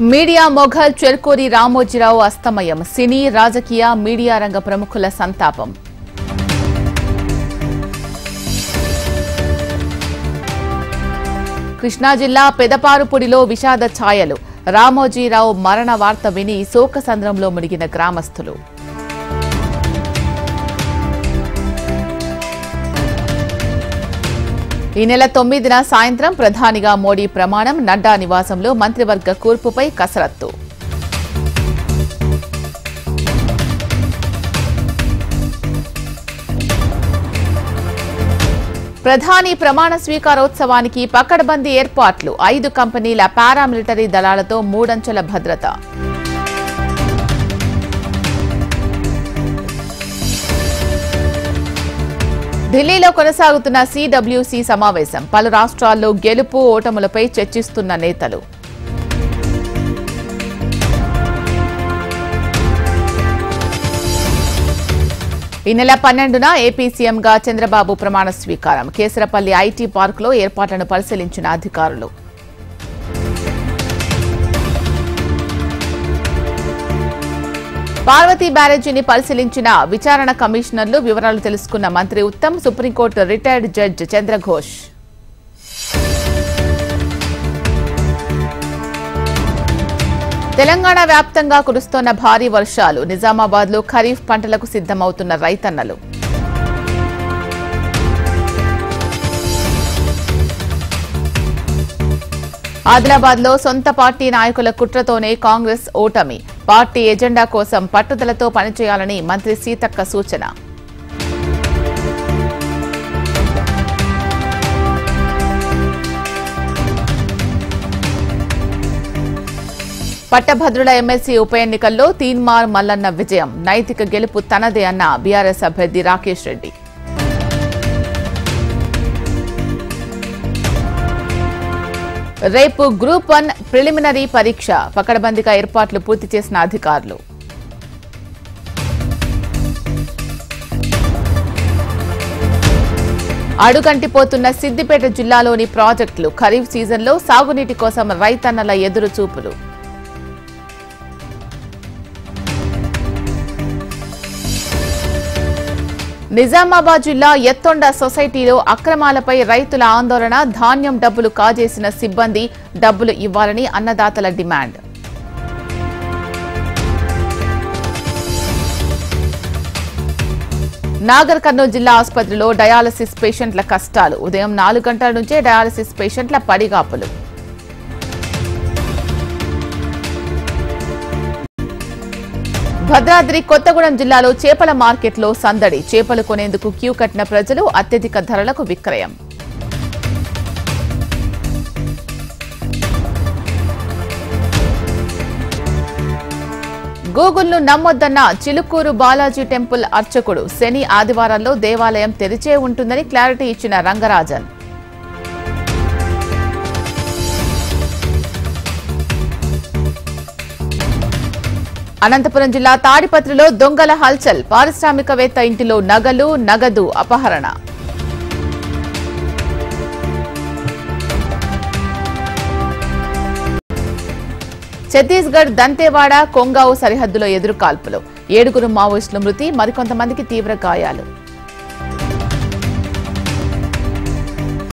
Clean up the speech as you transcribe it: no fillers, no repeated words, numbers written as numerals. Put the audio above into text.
Media Mughal Cherukuri Ramoji Rao అస్తమయం. సినీ, రాజకీయ, media రంగ ప్రముఖుల సంతాపం. కృష్ణా జిల్లా పెదపారుపూడిలో విషాద ఛాయలు. రామోజీరావు మరణ వార్త విని శోకసంద్రంలో మునిగిన గ్రామస్తులు. ఈ నెల 9న సాయంత్రం ప్రధానిగా మోడీ ప్రమాణం. నడ్డా నివాసంలో మంత్రివర్గ కూర్పుపై కసరత్తు. ప్రధాని ప్రమాణ స్వీకారోత్సవానికి పకడ్బందీ ఏర్పాట్లు. 5 కంపెనీల పారామిలిటరీ దళాలతో 3 అంచెల భద్రత. ఢిల్లీలో కొనసాగుతున్న సిడబ్ల్యూసీ సమావేశం. పలు రాష్ట్రాల్లో గెలుపు ఓటములపై చర్చిస్తున్న నేతలు. ఈ నెల 12న ఏపీ సీఎంగా చంద్రబాబు ప్రమాణ స్వీకారం. కేసరపల్లి ఐటీ పార్కులో ఏర్పాట్లను పరిశీలించిన అధికారులు. పార్వతీ బ్యారేజీని పరిశీలించిన విచారణ కమిషనర్లు. వివరాలు తెలుసుకున్న మంత్రి Uttam. Supreme court retired judge Chandra Ghose. Telangana వ్యాప్తంగా కురుస్తోన్న భారీ వర్షాలు. నిజామాబాద్లో ఖరీఫ్ పంటలకు సిద్ధమవుతున్న రైతన్నలు. ఆదిలాబాద్లో సొంత పార్టీ నాయకుల కుట్రతోనే కాంగ్రెస్ ఓటమి. పార్టీ ఎజెండా కోసం పట్టుదలతో పనిచేయాలని మంత్రి సీతక్క సూచన. పట్టభద్రుల ఎమ్మెల్సీ ఉప ఎన్నికల్లో తీన్మార్ మల్లన్న విజయం. నైతిక గెలుపు తనదే అన్న బీఆర్ఎస్ అభ్యర్థి రాకేష్ రెడ్డి. రేపు గ్రూప్ 1 ప్రిలిమినరీ పరీక్ష. పకడ్బందీగా ఏర్పాట్లు పూర్తి చేసిన అధికారులు. అడుగంటిపోతున్న సిద్దిపేట జిల్లాలోని ప్రాజెక్టులు. ఖరీఫ్ సీజన్లో సాగునీటి కోసం రైతన్నల ఎదురు చూపులు. నిజామాబాద్ జిల్లా ఎత్తొండ సొసైటీలో అక్రమాలపై రైతుల ఆందోళన. ధాన్యం డబ్బులు కాజేసిన సిబ్బంది డబ్బులు ఇవ్వాలని అన్నదాతల డిమాండ్. నాగర్ కర్నూలు జిల్లా ఆసుపత్రిలో డయాలసిస్ పేషెంట్ల కష్టాలు. ఉదయం 4 గంటల నుంచే డయాలసిస్ పేషెంట్ల పడిగాపులు. భద్రాద్రి కొత్తగూడెం జిల్లాలో చేపల మార్కెట్లో సందడి. చేపలు కొనేందుకు క్యూ కట్టిన ప్రజలు. అత్యధిక ధరలకు విక్రయం. గూగుల్ను నమ్మొద్దన్న చిలుకూరు బాలాజీ టెంపుల్ అర్చకుడు. శని, ఆదివారాల్లో దేవాలయం తెరిచే ఉంటుందని క్లారిటీ ఇచ్చిన రంగరాజన్. అనంతపురం జిల్లా తాడిపత్రిలో దొంగల హల్చల్. పారిశ్రామికవేత్త ఇంటిలో నగలు, నగదు అపహరణ. ఛత్తీస్గఢ్ దంతేవాడ, కొంగావు సరిహద్దులో ఎదురుకాల్పులు. 7 మావోయిస్టుల మృతి, మరికొంతమందికి తీవ్ర గాయాలు.